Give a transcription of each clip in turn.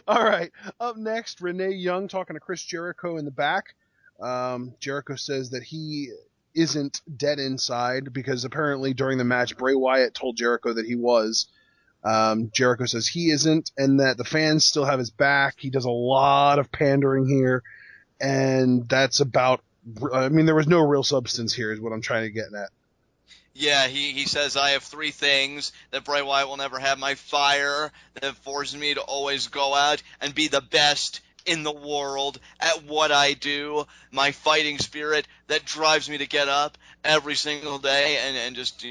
All right. Up next, Renee Young talking to Chris Jericho in the back. Jericho says that he isn't dead inside because apparently during the match, Bray Wyatt told Jericho that he was. Jericho says he isn't and that the fans still have his back. He does a lot of pandering here, and that's about. I mean, there was no real substance here, is what I'm trying to get at. Yeah, he says I have three things that Bray Wyatt will never have: my fire that forces me to always go out and be the best in the world at what I do, my fighting spirit that drives me to get up every single day and just,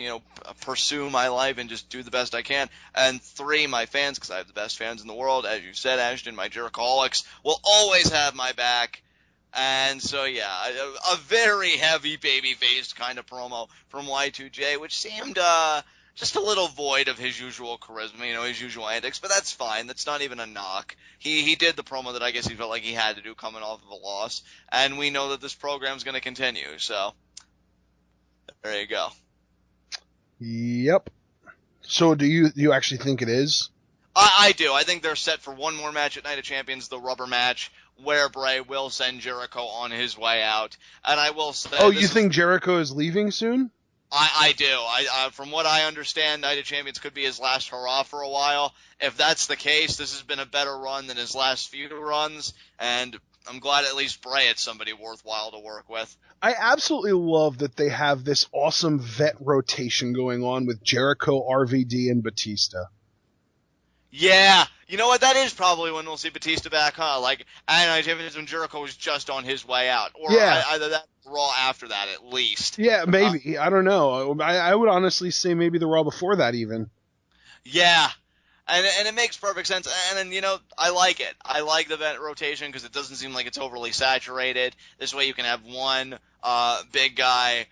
pursue my life and just do the best I can. And three, my fans, because I have the best fans in the world, as you said, Ashton, my Jerichoholics will always have my back. And so, yeah, a very heavy baby-faced kind of promo from Y2J, which seemed just a little void of his usual charisma, his usual antics, but that's fine. That's not even a knock. He did the promo that I guess he felt like he had to do coming off of a loss, and we know that this program's going to continue, so there you go. Yep. So do you actually think it is? I do. I think they're set for one more match at Night of Champions, the rubber match, where Bray will send Jericho on his way out. And I will Oh, say you this is think Jericho is leaving soon? I do. From what I understand, Night of Champions could be his last hurrah for a while. If that's the case, this has been a better run than his last few runs, and I'm glad at least Bray had somebody worthwhile to work with. I absolutely love that they have this awesome vet rotation going on with Jericho, RVD, and Batista. Yeah, you know what? That is probably when we'll see Batista back, huh? Like, I Night of Champions when Jericho was just on his way out, or Yeah, either that or Raw after that at least. yeah, Uh, maybe. I don't know. I would honestly say maybe the Raw before that even. yeah, and it makes perfect sense. And I like it. I like the vet rotation because it doesn't seem like it's overly saturated. This way, you can have one big guy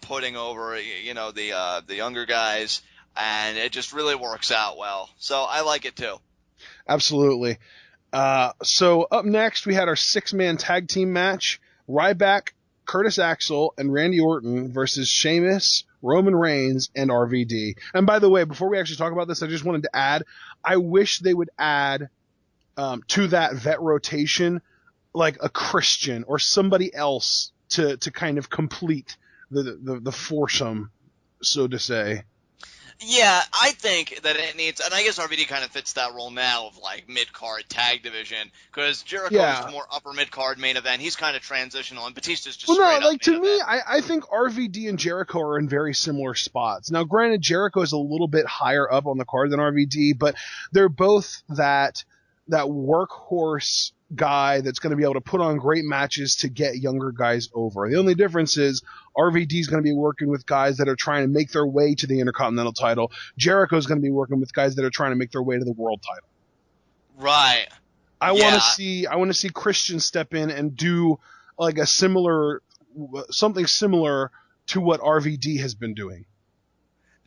putting over the younger guys, and it just really works out well. So I like it too. Absolutely. So up next, we had our six-man tag team match: Ryback, Curtis Axel, and Randy Orton versus Sheamus, Roman Reigns, and RVD. And by the way, before we actually talk about this, I just wanted to add, I wish they would add to that vet rotation like a Christian or somebody else to kind of complete the foursome, so to say. Yeah, I think that it needs, and I guess RVD kind of fits that role now of like mid card tag division because Jericho is Yeah. more upper mid card main event. He's kind of transitional, and Batista's just Well, no, straight up like main to me, event. I think RVD and Jericho are in very similar spots. Now, granted, Jericho is a little bit higher up on the card than RVD, but they're both that workhorse guy that's going to be able to put on great matches to get younger guys over. The only difference is RVD is going to be working with guys that are trying to make their way to the Intercontinental title. Jericho is going to be working with guys that are trying to make their way to the world title. Right. I want to Yeah, see Christian step in and do like a similar something similar to what RVD has been doing.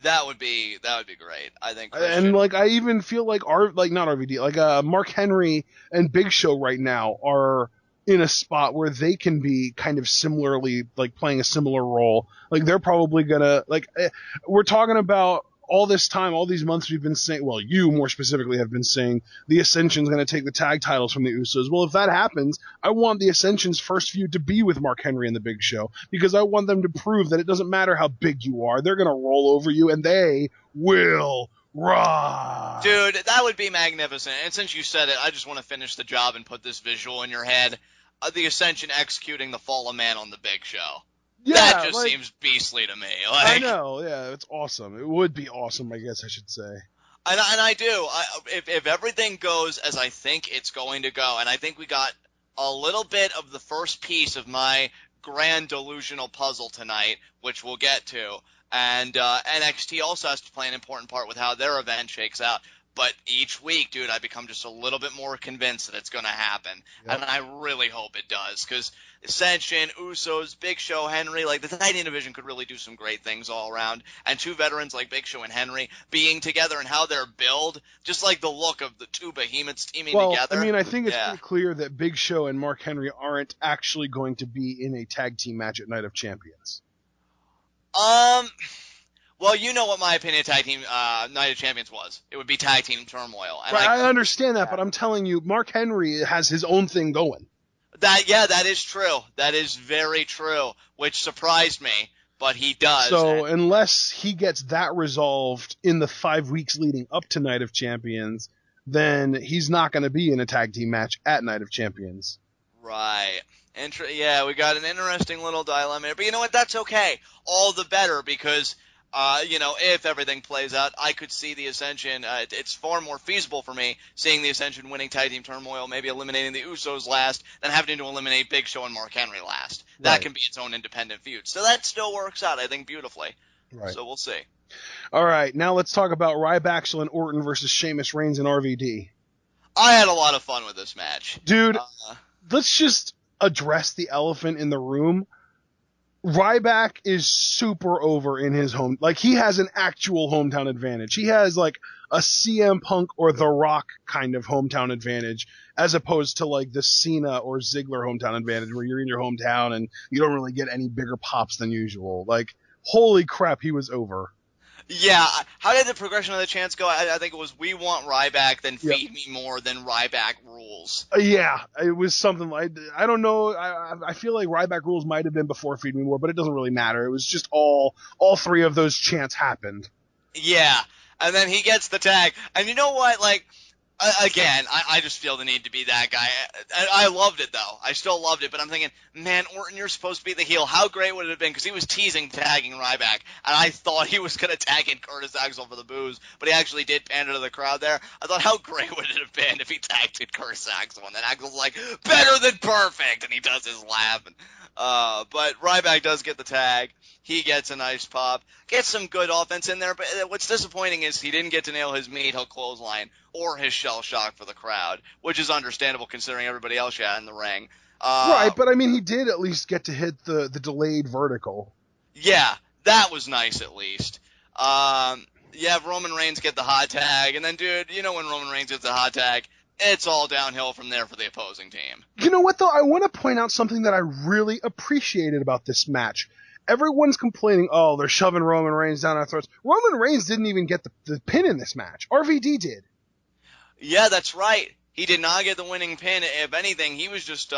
that would be great. I think And Christian. like I even feel like not RVD, like Mark Henry and Big Show right now are in a spot where they can be kind of similarly like playing a similar role. Like they're probably gonna we're talking about all this time, all these months we've been saying, well, you more specifically have been saying the Ascension's going to take the tag titles from the Usos. Well, if that happens, I want the Ascension's first feud to be with Mark Henry and the Big Show because I want them to prove that it doesn't matter how big you are, they're going to roll over you and they will rock. Dude, that would be magnificent. And since you said it, I just want to finish the job and put this visual in your head. The Ascension executing the Fall of Man on the Big Show. That Yeah, just like seems beastly to me. I Like, know, yeah, it's awesome. It would be awesome, I guess I should say. and I do. If everything goes as I think it's going to go, and I think we got a little bit of the first piece of my grand delusional puzzle tonight, which we'll get to. And NXT also has to play an important part with how their event shakes out. But each week, dude, I become just a little bit more convinced that it's going to happen. Yep. And I really hope it does. Because Ascension, Usos, Big Show, Henry, like the tag team division could really do some great things all around. And two veterans like Big Show and Henry being together and how they're built, just like the look of the two behemoths teaming Well, I together. mean, I think it's Yeah. pretty clear that Big Show and Mark Henry aren't actually going to be in a tag team match at Night of Champions. Um. Well, you know what my opinion of tag team Night of Champions was. It would be tag team turmoil. And Right, I understand that, but I'm telling you, Mark Henry has his own thing going. that is true. That is very true, which surprised me, but he does. So unless he gets that resolved in the 5 weeks leading up to Night of Champions, then he's not going to be in a tag team match at Night of Champions. Right. Yeah, we got an interesting little dilemma here. But you know what? That's okay. All the better because, if everything plays out, I could see the Ascension. It's far more feasible for me seeing the Ascension winning Tag Team Turmoil, maybe eliminating the Usos last, than having to eliminate Big Show and Mark Henry last. That Right. can be its own independent feud. So that still works out, I think, beautifully. Right. So we'll see. All right, now let's talk about Ryback and Orton versus Sheamus, Reigns, and RVD. I had a lot of fun with this match. Dude, let's just address the elephant in the room. Ryback is super over in his home. Like, he has an actual hometown advantage. He has, like, a CM Punk or The Rock kind of hometown advantage, as opposed to, like, the Cena or Ziggler hometown advantage, where you're in your hometown and you don't really get any bigger pops than usual. Like, holy crap, he was over. Yeah, how did the progression of the chants go? I think it was we want Ryback, then feed me more, then Ryback rules. Yeah, it was something like, I don't know, I feel like Ryback rules might have been before Feed Me More, but it doesn't really matter. It was just all three of those chants happened. Yeah, and then he gets the tag. And you know what, like, again, I just feel the need to be that guy. I loved it, though. I still loved it, but I'm thinking, man, Orton, you're supposed to be the heel. How great would it have been? Because he was teasing tagging Ryback, and I thought he was going to tag in Curtis Axel for the booze, but he actually did pander to the crowd there. I thought, how great would it have been if he tagged in Curtis Axel, and then Axel's like, better than perfect, and he does his laugh. But Ryback does get the tag. He gets a nice pop, gets some good offense in there, but what's disappointing is he didn't get to nail his meat hook clothesline or his shell shock for the crowd, which is understandable considering everybody else you had in the ring. Right, but I mean, he did at least get to hit the delayed vertical. Yeah, that was nice at least. Roman Reigns get the hot tag, and then, dude, you know when Roman Reigns gets the hot tag, it's all downhill from there for the opposing team. You know what, though? I want to point out something that I really appreciated about this match. Everyone's complaining, oh, they're shoving Roman Reigns down our throats. Roman Reigns didn't even get the pin in this match. RVD did. Yeah, that's right. He did not get the winning pin. If anything, he was just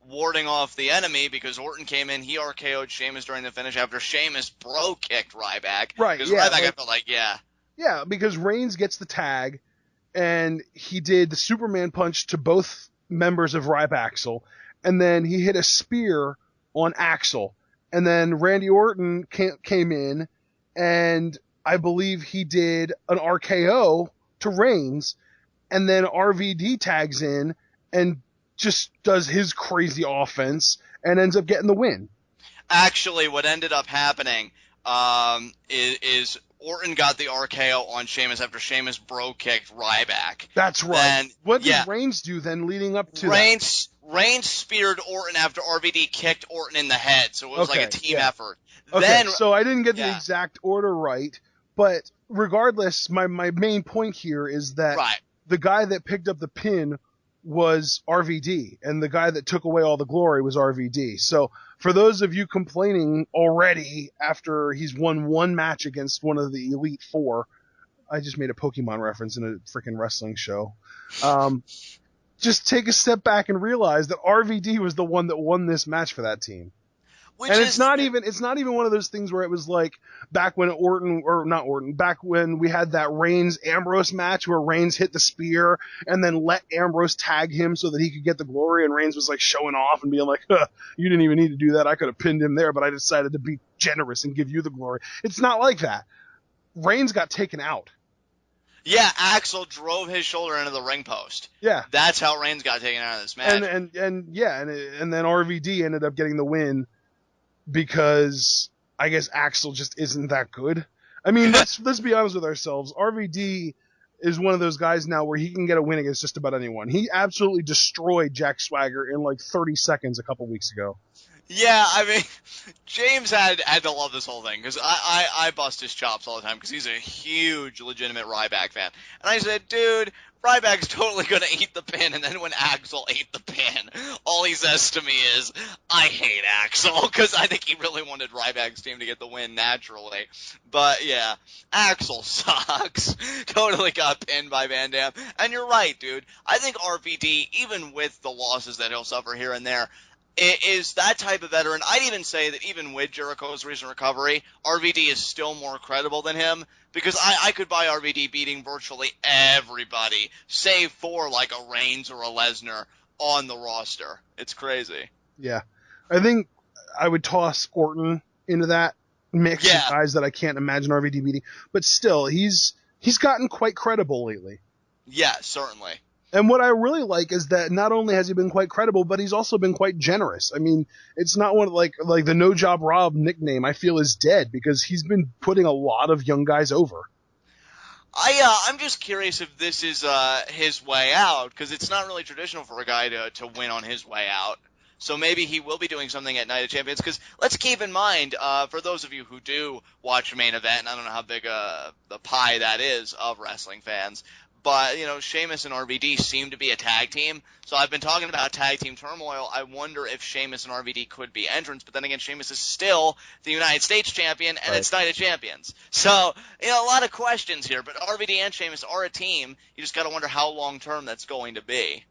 warding off the enemy because Orton came in. He RKO'd Sheamus during the finish after Sheamus bro-kicked Ryback. Right, because yeah. Ryback, I felt like, yeah. Yeah, because Reigns gets the tag, and he did the Superman punch to both members of Ryback, and then he hit a spear on Axel. And then Randy Orton came in, and I believe he did an RKO to Reigns, and then RVD tags in and just does his crazy offense and ends up getting the win. Actually, what ended up happening is Orton got the RKO on Sheamus after Sheamus bro-kicked Ryback. That's right. Then, what did Reigns do then leading up to that? Reigns speared Orton after RVD kicked Orton in the head, so it was like a team effort. Okay, then, so I didn't get the exact order right, but regardless, my main point here is that the guy that picked up the pin was RVD, and the guy that took away all the glory was RVD. So for those of you complaining already after he's won one match against one of the Elite Four, I just made a Pokemon reference in a freaking wrestling show. Just take a step back and realize that RVD was the one that won this match for that team. It's not even one of those things where it was like back when back when we had that Reigns Ambrose match where Reigns hit the spear and then let Ambrose tag him so that he could get the glory, and Reigns was like showing off and being like, you didn't even need to do that. I could have pinned him there, but I decided to be generous and give you the glory. It's not like that. Reigns got taken out. Yeah, Axel drove his shoulder into the ring post. Yeah. That's how Reigns got taken out of this match. And then RVD ended up getting the win because I guess Axel just isn't that good. I mean, let's be honest with ourselves. RVD is one of those guys now where he can get a win against just about anyone. He absolutely destroyed Jack Swagger in like 30 seconds a couple weeks ago. Yeah, I mean, James had to love this whole thing because I bust his chops all the time because he's a huge, legitimate Ryback fan. And I said, dude, Ryback's totally gonna eat the pin, and then when Axel ate the pin, all he says to me is, I hate Axel, because I think he really wanted Ryback's team to get the win naturally. But yeah, Axel sucks. Totally got pinned by Van Dam. And you're right, dude. I think RVD, even with the losses that he'll suffer here and there, is that type of veteran. I'd even say that even with Jericho's recent recovery, RVD is still more credible than him, because I could buy RVD beating virtually everybody, save for like a Reigns or a Lesnar on the roster. It's crazy. Yeah. I think I would toss Orton into that mix of Yeah. guys that I can't imagine RVD beating. But still, he's gotten quite credible lately. Yeah, certainly. And what I really like is that not only has he been quite credible, but he's also been quite generous. I mean, it's not one like the No Job Rob nickname I feel is dead, because he's been putting a lot of young guys over. I'm just curious if this is his way out, because it's not really traditional for a guy to win on his way out. So maybe he will be doing something at Night of Champions, because let's keep in mind, for those of you who do watch Main Event, and I don't know how big the pie that is of wrestling fans, but, Sheamus and RVD seem to be a tag team. So I've been talking about tag team turmoil. I wonder if Sheamus and RVD could be entrants, but then again, Sheamus is still the United States champion, and Right. it's Night of Champions. So, a lot of questions here, but RVD and Sheamus are a team. You just got to wonder how long term that's going to be.